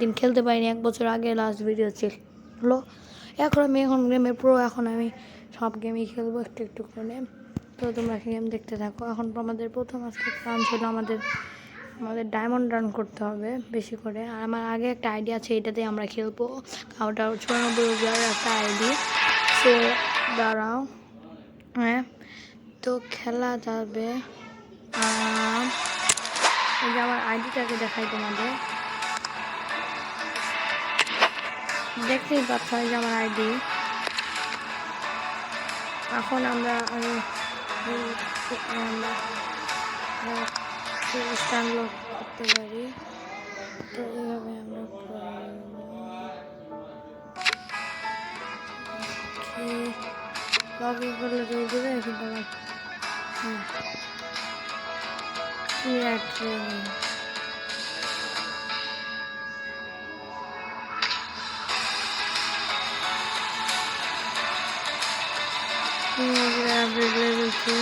দিন খেলতে পারিনি, 1 বছর আগে লাস্ট ভিডিও ছিল। এখন আমি গেমের প্রো, এখন আমি সব গেমই খেলবো একটু একটু করে। তো তোমরা গেম দেখতে থাকো। এখন আমাদের প্রথম আজকে কাজ হলো আমাদের ডায়মন্ড রান করতে হবে বেশি করে। আর আমার আগে একটা আইডিয়া আছে, এটাতে আমরা খেলবো। ওটা 94 একটা আইডি। সো দাঁড়াও, হ্যাঁ তো খেলা যাবে। এই যে আমার আইডিটাকে দেখাই তোমাদের, দেখতেই পাচ্ছ এই যে আমার আইডি। এখন আমরা আনলক করতে পারি। তো এইভাবে আমরা লগ ইন করলে দিয়ে দেবে, কিন্তু আমার ট্রেনিং level 2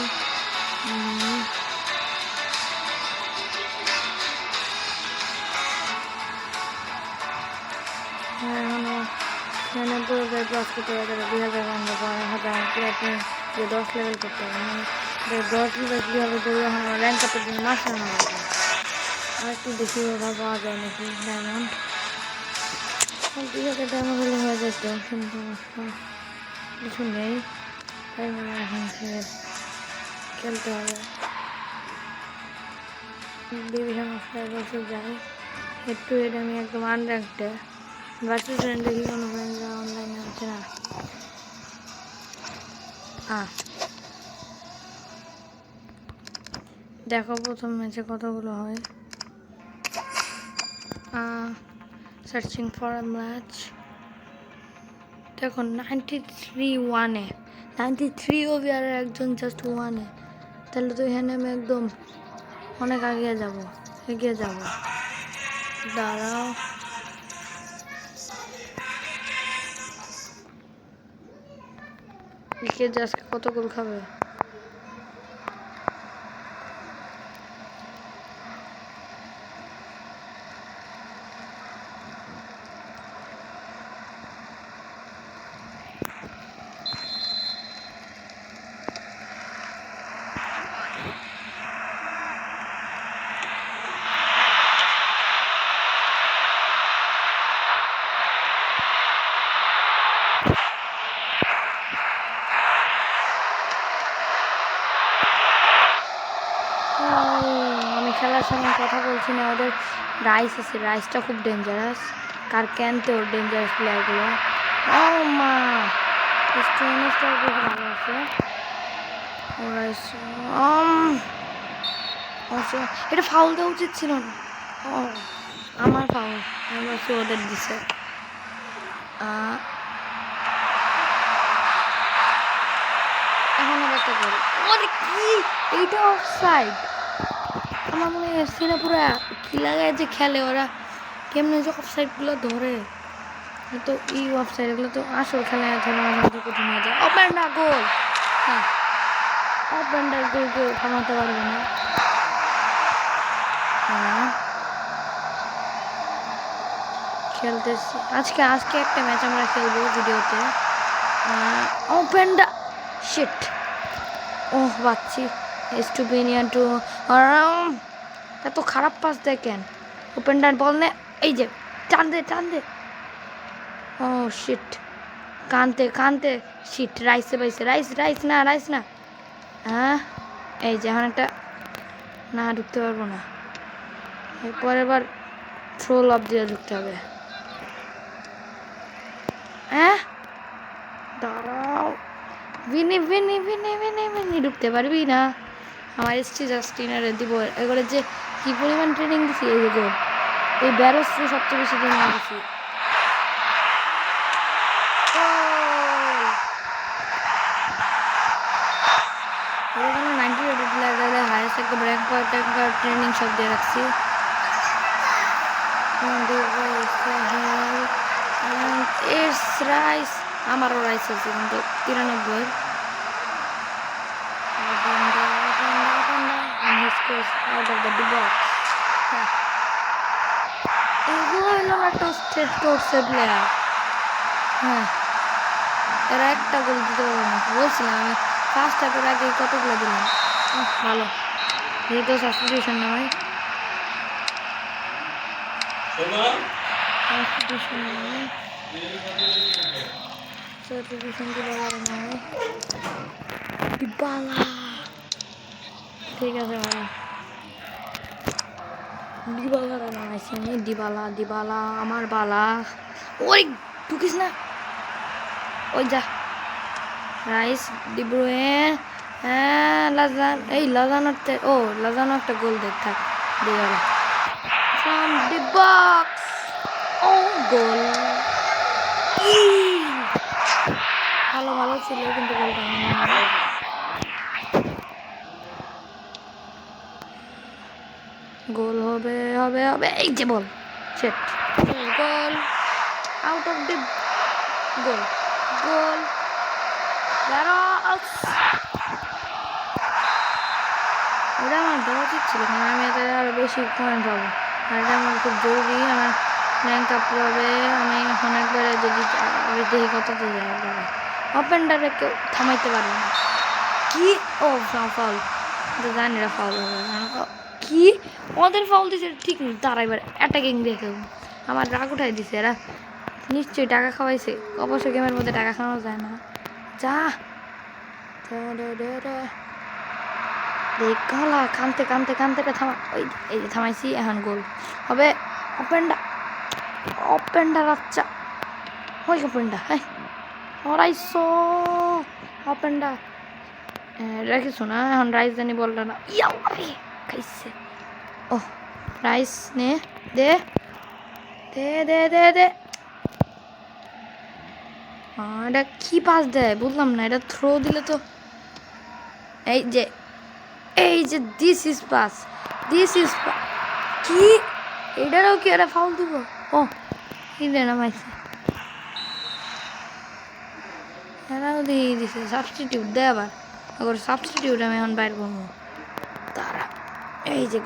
এখানে পুরো প্লাস করতে হবে, 2000 রাখবো, 1000 যে 10 লেভেল করতে হবে। মানে 10 লেভেল কীভাবে করবো, এখন র্যাঙ্ক আপের জন্য মাসে আনা হবে। আর একটু বেশি ওভাবে পাওয়া যায় নাকি ডায়মন্ড। 2000 ডায়মন্ড হলে হয়ে যেত, কিন্তু কিছু নেই। তাই এখন খেলতে হবে। ডিভিশন অফ বসে যাই হেড টু হেড। আমি একদম আনর্যাঙ্কডে ভার্সেস ফ্রেন্ড দেখি, কোনো ফ্রেন্ডরা অনলাইনে আছে না। দেখো প্রথম ম্যাচে কতগুলো হয়। Searching for a match. দেখো 93-1-এ 93 ওভারে একজন জাস্ট 1-এ। তাহলে তো এখানে আমি একদম অনেক এগিয়ে যাব। দাঁড়াও, কে জাস্ট কত গোল খাবে। আমি খেলার সময় কথা বলছি না, ওদের রাইস আছে, রাইসটা খুব ডেঞ্জারাস। কার ক্যানতে ওর ডেঞ্জারাস প্লেয়ারগুলো। ও মা, স্টোনসটা খুব ভালো আছে। ও রাইস, এটা ফাউল দেওয়া উচিত ছিল না। ও আমার ফাউল, আমি বলছি ওদের দিছে। এখন আবার একটা গোল। ওরে কি, এইটা অফসাইড। আমার মনে হয় সিনা পুরো কি লাগায় যে খেলে ওরা, কেমনে যে অফসাইডগুলো ধরে। তো এই অফসাইড এগুলো তো আসল খেলায় ধরে মাঝে মাঝে কঠিন হয়ে যায়। অপেন্ডা গোল, হ্যাঁ অপেন্ডার গোল কেউ থামাতে পারবে না। হ্যাঁ খেলতেছি আজকে একটা ম্যাচ আমরা খেলবো ভিডিওতে। ওপেন্ডা শিট, ওহ বাচ্চি স্টুপিনিয়ান টু। এত খারাপ পাস দেখেন। ওপেন্ডার বল নে, এই যে টান দে। ও শিট, কানতে শিট। রাইসে পাইছে, রাইস না। হ্যাঁ এই যে এখন একটা, না ঢুকতে পারবো না। পরের বার থ্রো লব দিয়ে ঢুকতে হবে। হ্যাঁ দাঁড়াও, ভিনি ঢুকতে পারবি না। আমার এসছি জাস্টিনারে দিব। এগুলো যে কি পরিমাণ ট্রেনিং দিছি, এই যে এই ব্যারোসকে সবচেয়ে বেশি ট্রেনিং দিছি। এখানে 90 রেটেড লেভেলে হাইয়েস্ট একদম র্যাঙ্ক ট্রেনিং সব দিয়ে রাখছি। রাইস, আমারও রাইস আছে কিন্তু 93। out of the box. এগুলো হইল না টোস্টে প্লেয়ার। হ্যাঁ, এরা একটা গোল দিতে পারবে না, বলছিলাম আমি ফার্স্ট হাফের আগে কতগুলো দিলাম। ভালো, এই তো সাবস্টিটিউশন না ভাই, সাবস্টিটিউশন দিতে পারে না ভাই। ডিবালা, ঠিক আছে ভাই, ডিবালা নামাইছি আমি। ডিবালা আমার বালা। ওই ঢুকিস না, ওই যা। রাইস, ডিব্রুয়েন, হ্যাঁ লাজান, এই লাজানোতে, ও লাজানো একটা গোল দেখ থাক দিয়ে ফ্রম দি বক্স। ও গোল, ভালো ছিল কিন্তু গোলটা গোল হবে হবে হবে। এই যে ball, set goal, out of the goal, goal. এটা আমার দেওয়া উচিত ছিল, কারণ আমি এতে আরও বেশি পয়েন্ট পাবো, আর এটা আমার খুব জরুরি। আমার র্যাঙ্ক আপ হবে। আমি এখন একবারে যদি দেখি কততে যায়, একবারে ওপেনটারে কেউ থামাইতে পারবে না। কি ও ফাউল, জানি না ফাউল হবে, কি ওদের ফাউল দিছে ঠিক নেই, তারা এবার অ্যাটাকিং দেখে আমার রাগ উঠাই দিছে। এরা নিশ্চয়ই টাকা খাওয়াইছে, অবশ্য গেমের মধ্যে টাকা খাওয়ানো যায় না। যা দেখলা, কানতে থামা, ওই এই যে থামাইছি, এখন গোল হবে। ওপেনটা রাচ্চা, ওই ওপেনটা, হ্যাঁ হরাইছো ওপেনটা রাখিছো না। এখন রাইস জানি বলটা না, ইয়াও খাইছে। ও রাইস নে, দে দে দে দে দে। এটা কি পাস দেয় বুঝলাম না, এটা থ্রো দিলে তো। এই যে দিস ইজ পাস কি, এটারও কি এটা ফাউল দিব? ও হিলে নামাইছে, এরাও দিয়ে দিছে সাবস্টিটিউট দেয় আবার। আবার সাবস্টিটিউট আমি এখন বাইর করবো তারা। এই যে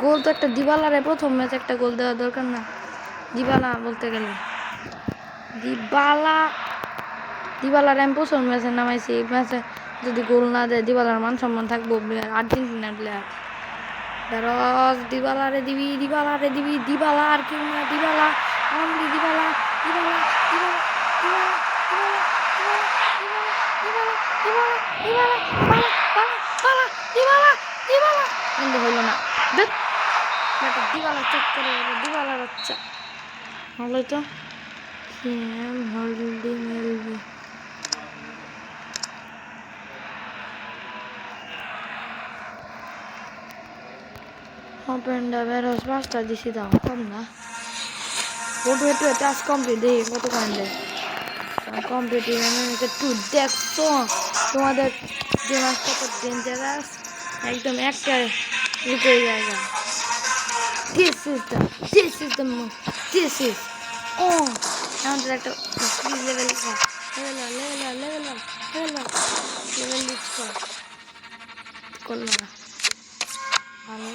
গোল তো একটা দিবালারে প্রথম ম্যাচে একটা গোল দেওয়া দরকার না? দিবালা বলতে গেলে দিবালার আমি প্রথম ম্যাচে নামাইছি। এই ম্যাচে যদি গোল না দেয় দিবালার মান সম্মান থাকবো। আর্জেন্টিনার প্লেয়ার দিবালারে দিবি, দিবালা আর কেউ না, দিবালা অনলি দিবালা। কিন্তু হইল না, দিবালা চেক করে দিবালা বাচ্চা হলো তো। ওপেনটা বেরোস পাঁচটা দিছি, দাও কম না। একটু টাচ কমপ্লিট দেখি কত কয়েন দেয়। কমপ্লিট একটু দেখছো তোমাদের যে মাছ কত ডেঞ্জারাস, একদম একটা রুপে জায়গা। This is the move. আমাদের একটা লেভেল করলো না, ভালো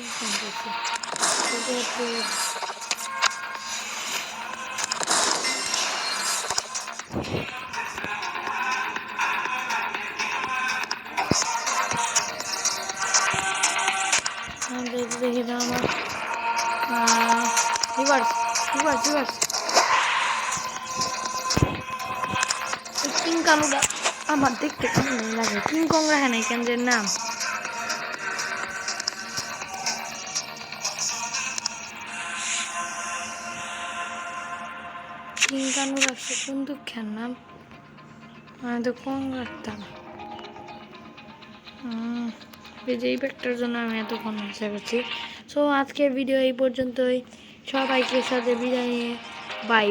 দেখি না আমার রিভার্স কিং কানুদা আমার দেখতে কেমন লাগে। কিং কং রাখে নাই কেন যে নাম, কিং কানু রাখছে কোন দুঃখের নাম, আমি তো কং রাখতাম। এই ব্যাগটার জন্য আমি এতক্ষণ আশা করছি। সো আজকের ভিডিও এই পর্যন্তই, সবাইকে সাথে বিদায় নিয়ে বাই।